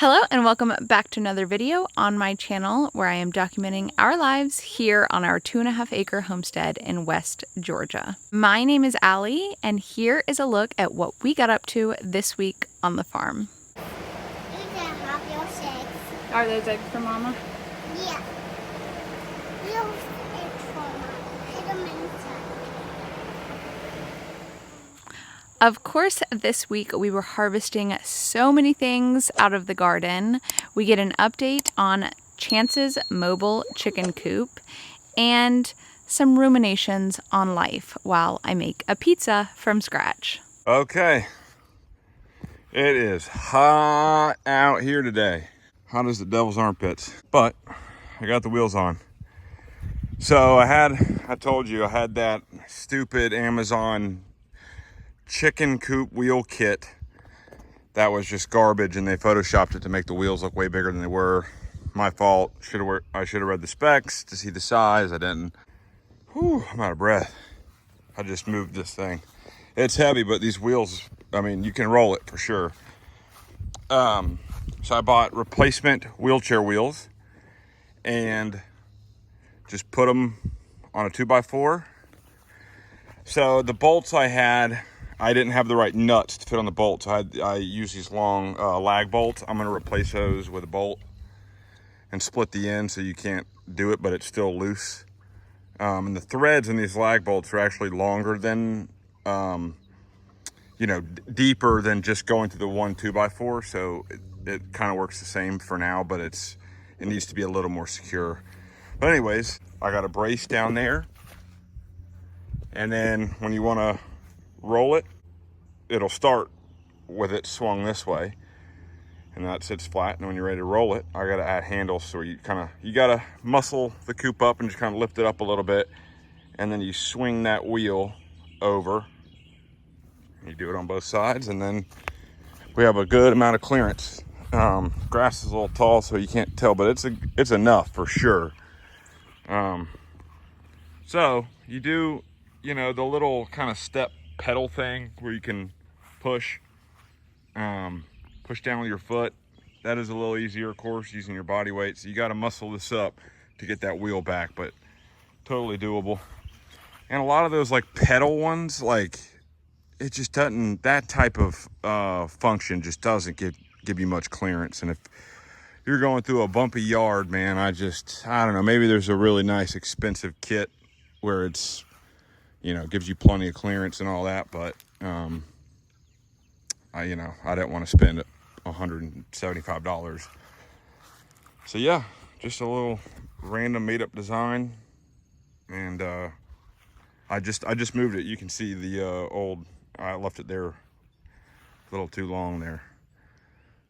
Hello and welcome back to another video on my channel where I am documenting our lives here on our 2.5-acre homestead in West Georgia. My name is Allie and here is a look at what we got up to this week on the farm. You can have your eggs. Are those eggs for Mama? Yeah. Your eggs for Mama. Put them inside. Of course, this week we were harvesting so many things out of the garden. We get an update on Chance's mobile chicken coop and some ruminations on life while I make a pizza from scratch. Okay, it is hot out here today. Hot as the devil's armpits, but I got the wheels on. So I told you I had that stupid Amazon chicken coop wheel kit that was just garbage, and they photoshopped it to make the wheels look way bigger than they were. My fault. I should have read the specs to see the size. I didn't. Whew, I'm out of breath. I just moved this thing. It's heavy, but these wheels, I mean, you can roll it for sure. So I bought replacement wheelchair wheels and just put them on a 2x4. So the bolts I didn't have the right nuts to fit on the bolts. I use these long lag bolts. I'm gonna replace those with a bolt and split the end so you can't do it, but it's still loose. And the threads in these lag bolts are actually longer than, deeper than just going to the one 2x4. So it kind of works the same for now, but it needs to be a little more secure. But anyways, I got a brace down there. And then when you want to roll it, it'll start with it swung this way. And that sits flat. And when you're ready to roll it, I got to add handles. So you got to muscle the coop up and just kind of lift it up a little bit. And then you swing that wheel over. You do it on both sides, and then we have a good amount of clearance. Grass is a little tall, so you can't tell, but it's enough for sure. So you do, the little kind of step pedal thing where you can push down with your foot. That is a little easier, of course, using your body weight. So you got to muscle this up to get that wheel back, but totally doable. And a lot of those like pedal ones, like it just doesn't, that type of function just doesn't give you much clearance. And if you're going through a bumpy yard, man, I don't know, maybe there's a really nice expensive kit where it's, gives you plenty of clearance and all that, but I didn't want to spend $175. So yeah, just a little random made up design. And I just moved it. You can see the old, I left it there a little too long there.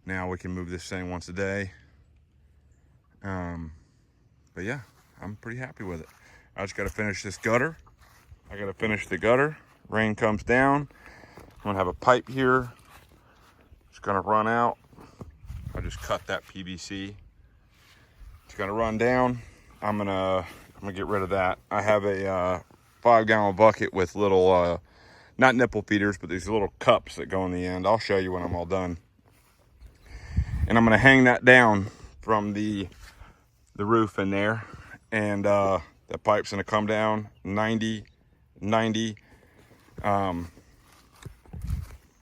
Now we can move this thing once a day. But yeah, I'm pretty happy with it. I just got to finish this gutter. I got to finish the gutter. Rain comes down. I'm gonna have a pipe here. It's gonna run out. I just cut that PVC. It's gonna run down. I'm gonna get rid of that. I have a 5-gallon bucket with little, not nipple feeders, but these little cups that go in the end. I'll show you when I'm all done. And I'm gonna hang that down from the roof in there. And the pipe's gonna come down 90,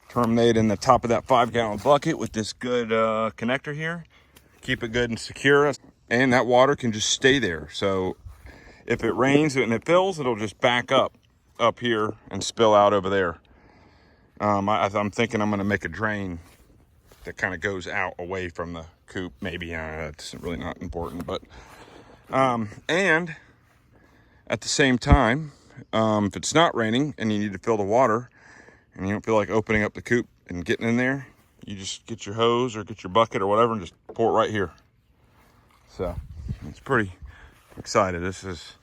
terminate in the top of that 5-gallon bucket with this good connector here. Keep it good and secure. And that water can just stay there. So if it rains and it fills, it'll just back up here and spill out over there. I'm thinking I'm gonna make a drain that kind of goes out away from the coop. Maybe it's really not important, but and at the same time, if it's not raining and you need to fill the water and you don't feel like opening up the coop and getting in there, you just get your hose or get your bucket or whatever and just pour it right here. So it's pretty excited. This is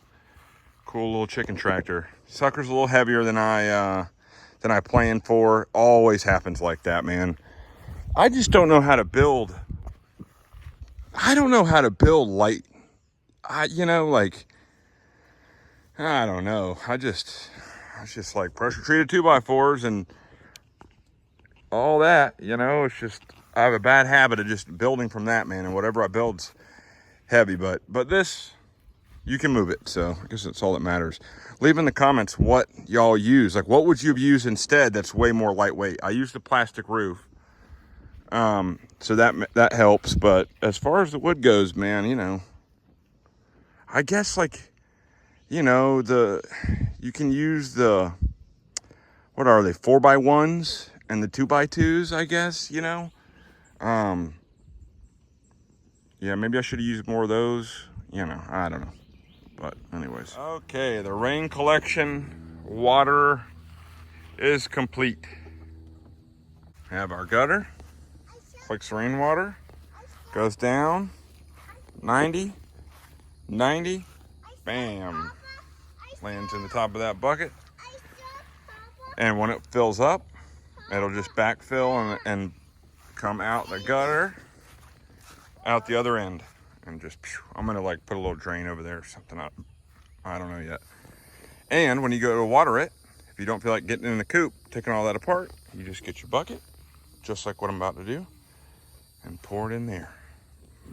a cool little chicken tractor. Sucker's a little heavier than I planned for. Always happens like that, man. I just don't know how to build. I don't know how to build light. I don't know. It's just like pressure treated 2x4s and all that, it's just, I have a bad habit of just building from that, man, and whatever I build's heavy. But this, you can move it, so I guess that's all that matters. Leave in the comments what y'all use. Like, what would you use instead that's way more lightweight? I used the plastic roof, so that helps. But as far as the wood goes, man, you know, I guess, like, you know, you can use the, what are they, 4x1s and the 2x2s, I guess, you know. Yeah, maybe I should have used more of those, you know, I don't know. But anyways. Okay, the rain collection water is complete. Have our gutter, collects rainwater, goes down, 90, 90, bam, lands in the top of that bucket. And when it fills up, it'll just backfill and come out the gutter, out the other end. And just, I'm gonna like put a little drain over there or something. I don't know yet. And when you go to water it, if you don't feel like getting in the coop, taking all that apart, you just get your bucket, just like what I'm about to do, and pour it in there.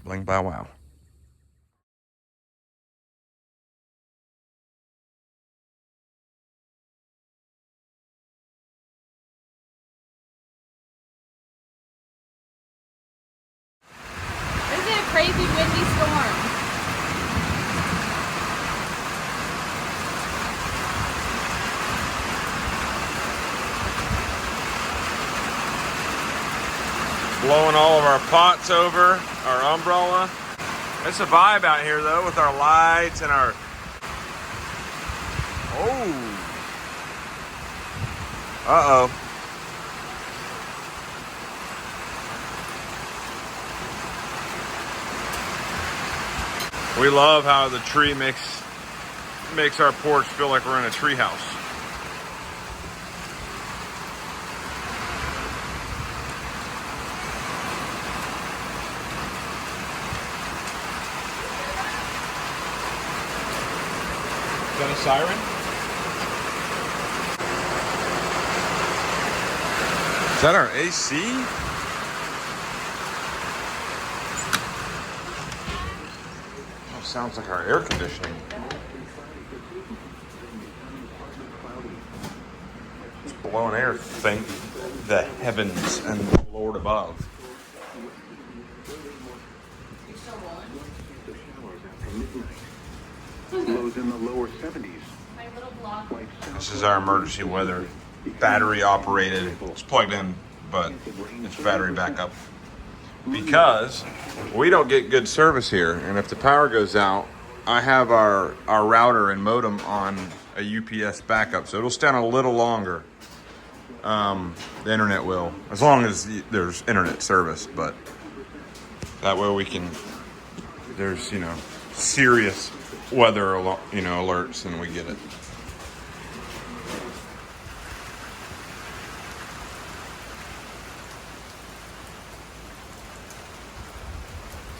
Bling, bow, wow. This is a crazy windy storm. Blowing all of our pots over our umbrella. It's a vibe out here though, with our lights and our, uh-oh. We love how the tree makes our porch feel like we're in a tree house. Is that a siren? Is that our AC? Oh, sounds like our air conditioning. It's blowing air, thank the heavens and the Lord above. Lows in the lower 70s. This is our emergency weather, battery operated. It's plugged in, but it's battery backup. Because we don't get good service here, and if the power goes out, I have our router and modem on a UPS backup, so it'll stand a little longer. The internet will, as long as there's internet service, but that way we can, there's, you know, serious weather, you know, alerts, and we get it.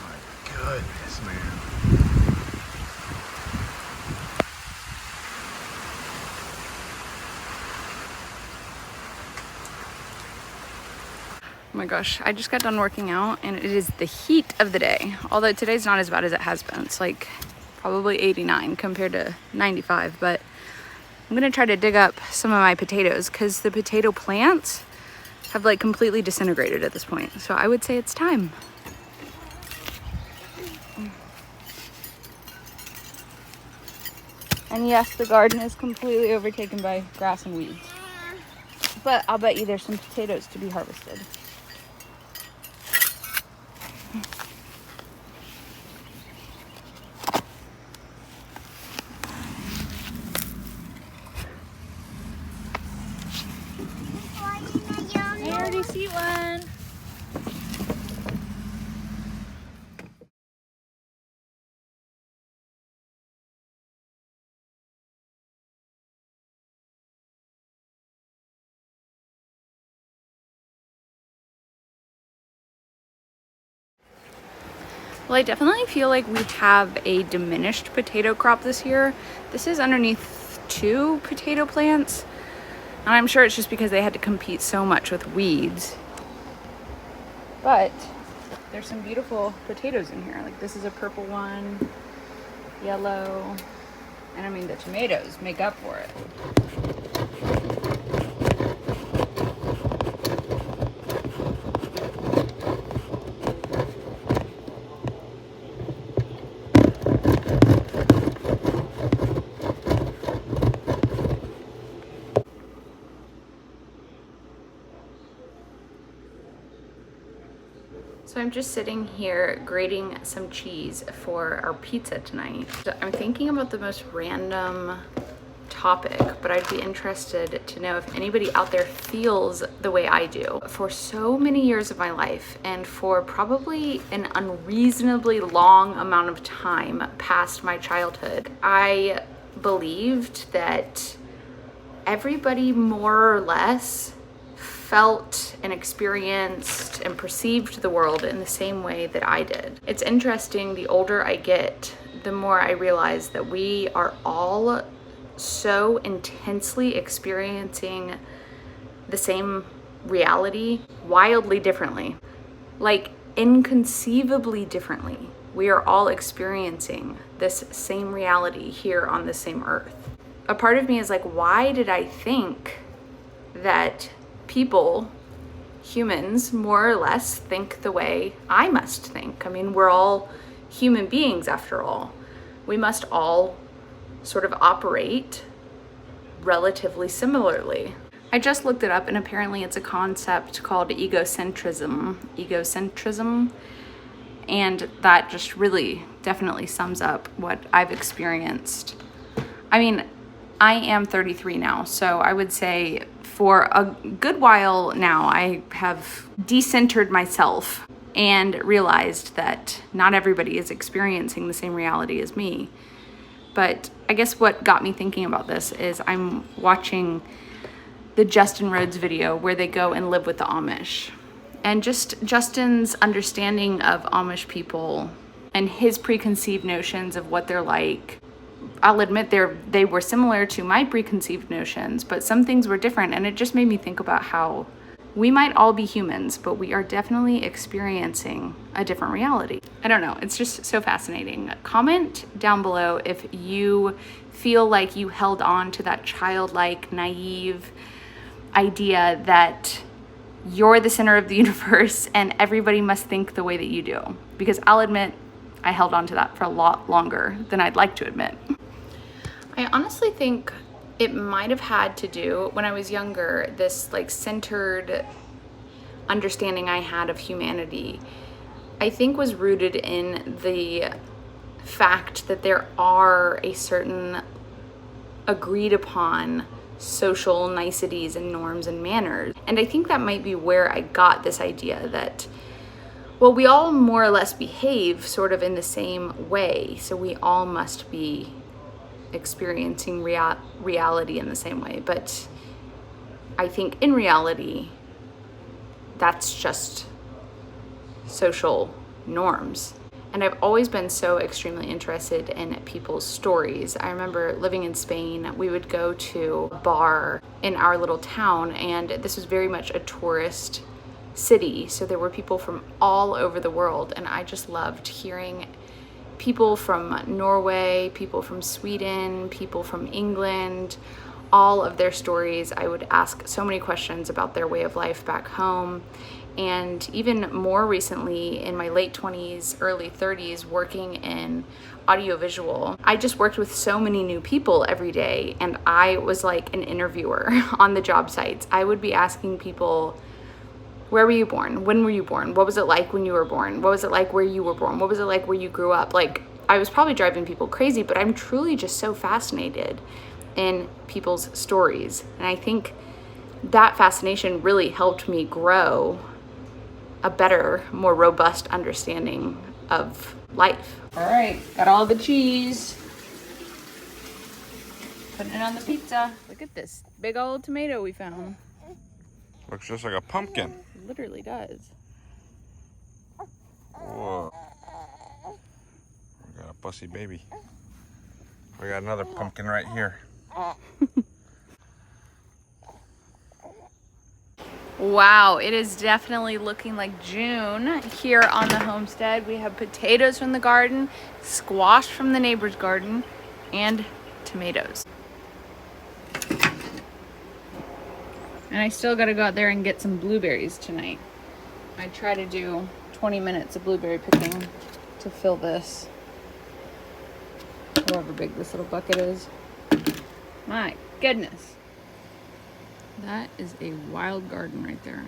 My goodness, man. Oh my gosh, I just got done working out and it is the heat of the day. Although today's not as bad as it has been. It's like probably 89 compared to 95, but I'm gonna try to dig up some of my potatoes because the potato plants have like completely disintegrated at this point. So I would say it's time. And yes, the garden is completely overtaken by grass and weeds. But I'll bet you there's some potatoes to be harvested. I already see one. Well, I definitely feel like we have a diminished potato crop this year. This is underneath 2 potato plants. And I'm sure it's just because they had to compete so much with weeds. But there's some beautiful potatoes in here. Like this is a purple one, yellow, and I mean the tomatoes make up for it. So I'm just sitting here grating some cheese for our pizza tonight. I'm thinking about the most random topic, but I'd be interested to know if anybody out there feels the way I do. For so many years of my life, and for probably an unreasonably long amount of time past my childhood, I believed that everybody more or less felt and experienced and perceived the world in the same way that I did. It's interesting, the older I get, the more I realize that we are all so intensely experiencing the same reality wildly differently, like inconceivably differently. We are all experiencing this same reality here on the same earth. A part of me is like, why did I think that people, humans, more or less think the way I must think? I mean, we're all human beings after all. We must all sort of operate relatively similarly. I just looked it up and apparently it's a concept called egocentrism, and that just really definitely sums up what I've experienced. I mean, I am 33 now, so I would say for a good while now, I have decentered myself and realized that not everybody is experiencing the same reality as me. But I guess what got me thinking about this is I'm watching the Justin Rhodes video where they go and live with the Amish. And just Justin's understanding of Amish people and his preconceived notions of what they're like, I'll admit they were similar to my preconceived notions, but some things were different. And it just made me think about how we might all be humans, but we are definitely experiencing a different reality. I don't know, it's just so fascinating. Comment down below if you feel like you held on to that childlike, naive idea that you're the center of the universe and everybody must think the way that you do. Because I'll admit, I held on to that for a lot longer than I'd like to admit. I honestly think it might have had to do, when I was younger, this like centered understanding I had of humanity, I think was rooted in the fact that there are a certain agreed upon social niceties and norms and manners. And I think that might be where I got this idea that, well, we all more or less behave sort of in the same way, so we all must be experiencing reality in the same way. But I think in reality, that's just social norms. And I've always been so extremely interested in people's stories. I remember living in Spain, we would go to a bar in our little town, and this was very much a tourist city. So there were people from all over the world, and I just loved hearing people from Norway, people from Sweden, people from England, all of their stories. I would ask so many questions about their way of life back home. And even more recently, in my late 20s, early 30s, working in audiovisual, I just worked with so many new people every day, and I was like an interviewer on the job sites. I would be asking people, where were you born? When were you born? What was it like when you were born? What was it like where you were born? What was it like where you grew up? Like, I was probably driving people crazy, but I'm truly just so fascinated in people's stories. And I think that fascination really helped me grow a better, more robust understanding of life. All right, got all the cheese. Putting it on the pizza. Look at this big old tomato we found. Looks just like a pumpkin. It literally does. Whoa. We got a fussy baby. We got another pumpkin right here. Wow, it is definitely looking like June here on the homestead. We have potatoes from the garden, squash from the neighbor's garden, and tomatoes. And I still gotta go out there and get some blueberries tonight. I try to do 20 minutes of blueberry picking to fill this, however big this little bucket is. My goodness. That is a wild garden right there.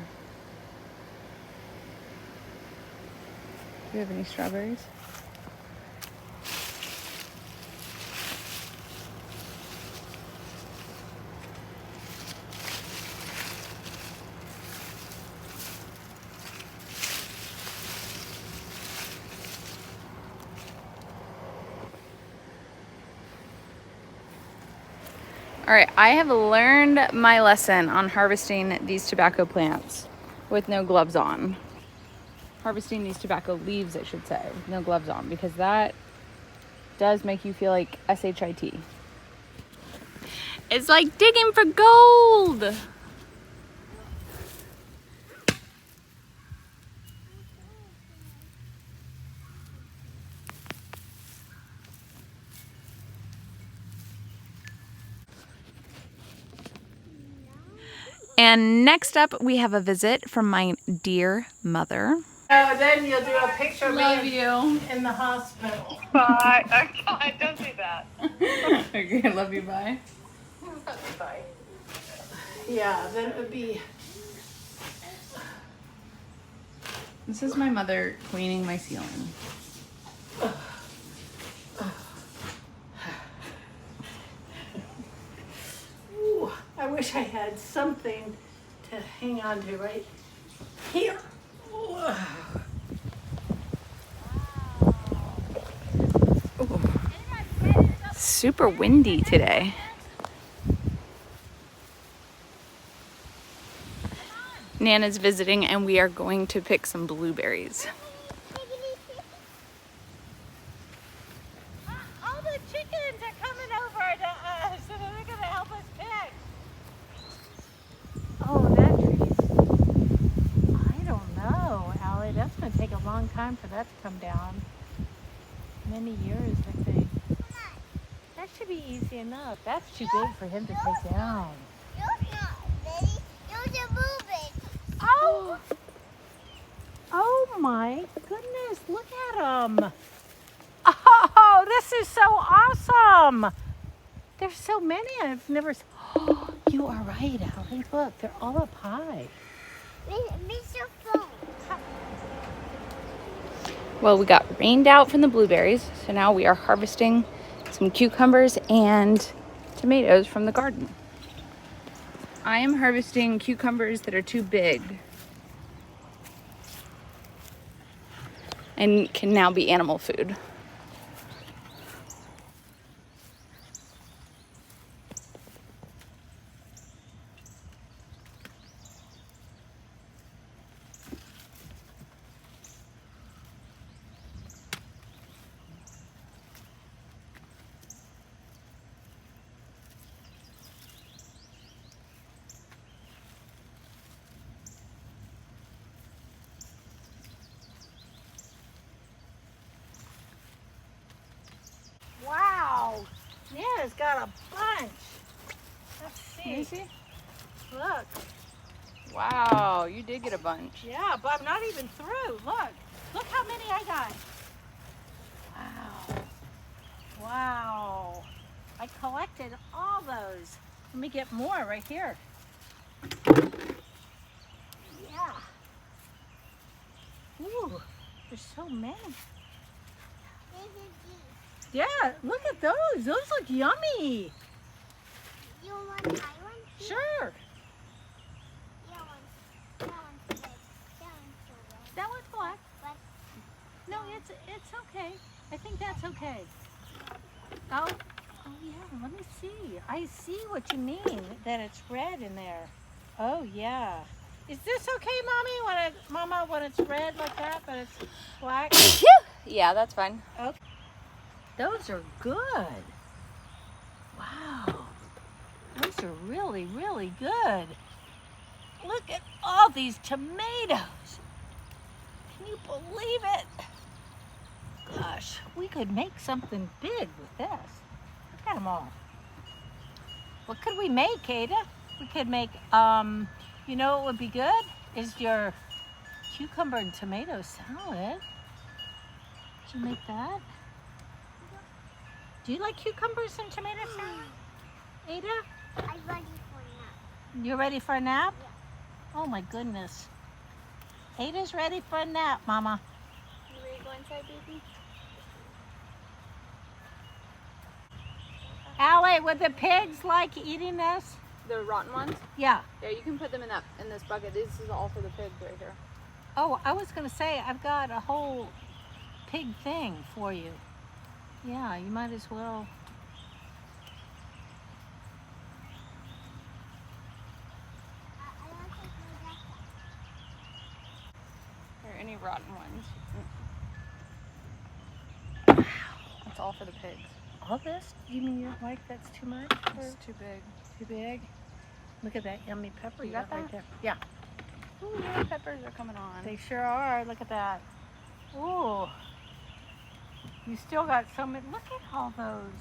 Do you have any strawberries? All right, I have learned my lesson on harvesting these tobacco plants with no gloves on. Harvesting these tobacco leaves, I should say, with no gloves on, because that does make you feel like SHIT. It's like digging for gold. And next up, we have a visit from my dear mother. Oh, then you'll do a picture of Love me you. in the hospital. I don't do that. Okay, love you, bye. Bye. Yeah, then it would be. This is my mother cleaning my ceiling. Ooh, I wish I had something to hang on to right here. Ooh. Super windy today. Nana's visiting and we are going to pick some blueberries. All the chickens are coming over to us, and they're going to help us pick. Oh, that tree's. I don't know, Allie. That's going to take a long time for that to come down. Many years, I think. That should be easy enough. That's too big for him to take down. You're not ready. You're moving. Oh! Oh my goodness, look at them. Oh, this is so awesome. There's so many I've never seen. Oh, you are right, Allie. Look, they're all up high. Miss your phone. Well, we got rained out from the blueberries, so now we are harvesting some cucumbers and tomatoes from the garden. I am harvesting cucumbers that are too big and can now be animal food. Wow. Nana's got a bunch. Let's see. Look. Wow, you did get a bunch. Yeah, but I'm not even through. Look. Look how many I got. Wow. Wow. I collected all those. Let me get more right here. Yeah. Ooh, there's so many. Yeah, look at those. Those look yummy. You want my one? Sure. Yeah, one. That one's red. That one's red. That one's black. But No, it's okay. I think that's okay. Oh yeah, let me see. I see what you mean, that it's red in there. Oh yeah. Is this okay, Mommy? Mama, when it's red like that, but it's black? Yeah, that's fine. Okay. Those are good. Wow. Those are really, really good. Look at all these tomatoes. Can you believe it? Gosh, we could make something big with this. Look at them all. What could we make, Ada? We could make, you know what would be good? Is your cucumber and tomato salad. Did you make that? Do you like cucumbers and tomato salad? Ada? I'm ready for now. You ready for a nap? Oh my goodness. Ada's ready for a nap, Mama. You ready to go inside, baby? Allie, would the pigs like eating this? The rotten ones? Yeah. Yeah, you can put them in this bucket. This is all for the pigs right here. Oh, I was gonna say, I've got a whole pig thing for you. Yeah, you might as well. Or any rotten ones. That's all for the pigs. All this? You mean you don't like that's too much? It's too big. Too big? Look at that yummy pepper You got right that? there. Yeah. Ooh, yeah, peppers are coming on. They sure are. Look at that. Ooh. You still got so many. Look at all those.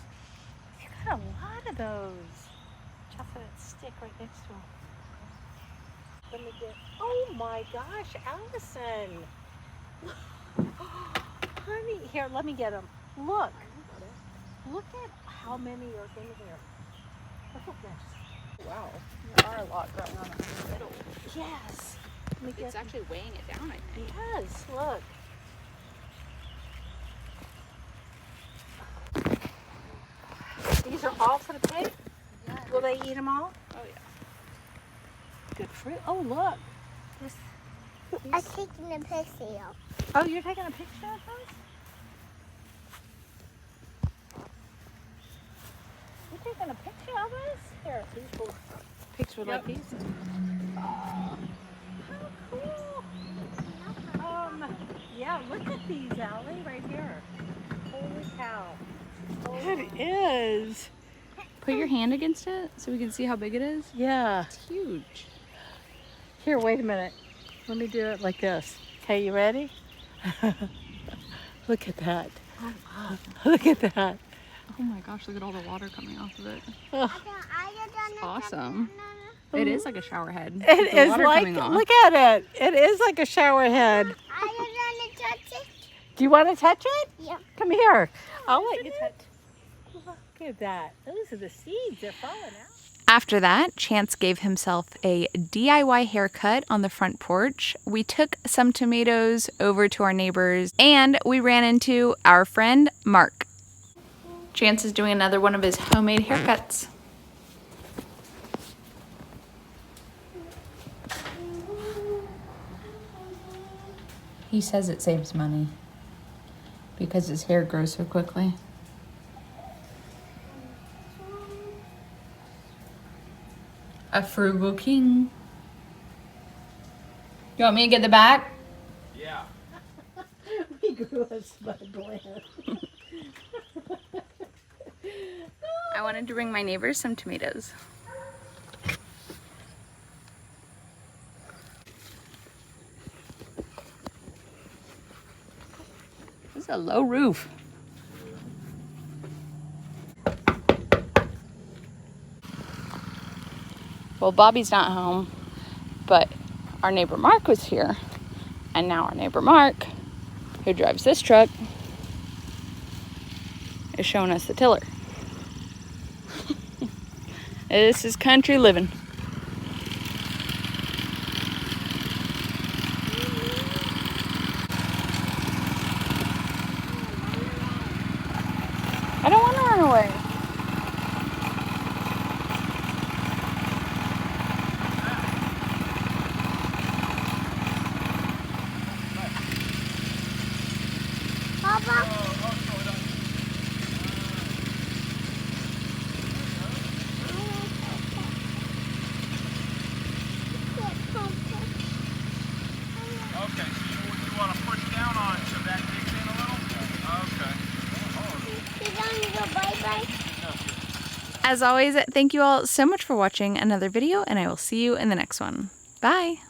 You got a lot of those. Chop that stick right next to them. Let me get. Oh my gosh, Allison. Honey, here, let me get them. Look. Look at how many are in here. Look at this. Wow, there are a lot growing on in the middle. Yes. Let me get It's actually weighing it down, I think. Yes, look. These are all for the pig? Yeah. Will they eat them all? Oh, yeah. Good fruit. Oh, look. This. I'm taking a picture. Oh, you're taking a picture of those? You're taking a picture of us? Here, these will. Picture Yep. like these. Oh, how cool. Yeah, look at these, Allie, right here. Holy cow. It is. Put your hand against it so we can see how big it is. Yeah. It's huge. Here, wait a minute. Let me do it like this. Okay, you ready? Look at that. Oh, wow. Look at that. Oh my gosh, look at all the water coming off of it. Oh, Awesome. It is like a shower head. with it the is water like, coming off. look at it. It is like a shower head. I don't want to touch it. Do you want to touch it? Yeah. Come here. I'll let you touch. Look at that. Those are the seeds. They're falling out. After that, Chance gave himself a DIY haircut on the front porch. We took some tomatoes over to our neighbors and we ran into our friend Mark. Chance is doing another one of his homemade haircuts. He says it saves money because his hair grows so quickly. A frugal king. You want me to get the back? Yeah. We grew a smug gland. I wanted to bring my neighbors some tomatoes. This is a low roof. Well, Bobby's not home, but our neighbor Mark was here. And now our neighbor Mark, who drives this truck, is showing us the tiller. This is country living. I don't want to run away. Papa, Okay, so you want to push down on it so that digs in a little? Okay. you don't go bye-bye. As always, thank you all so much for watching another video, and I will see you in the next one. Bye. Bye.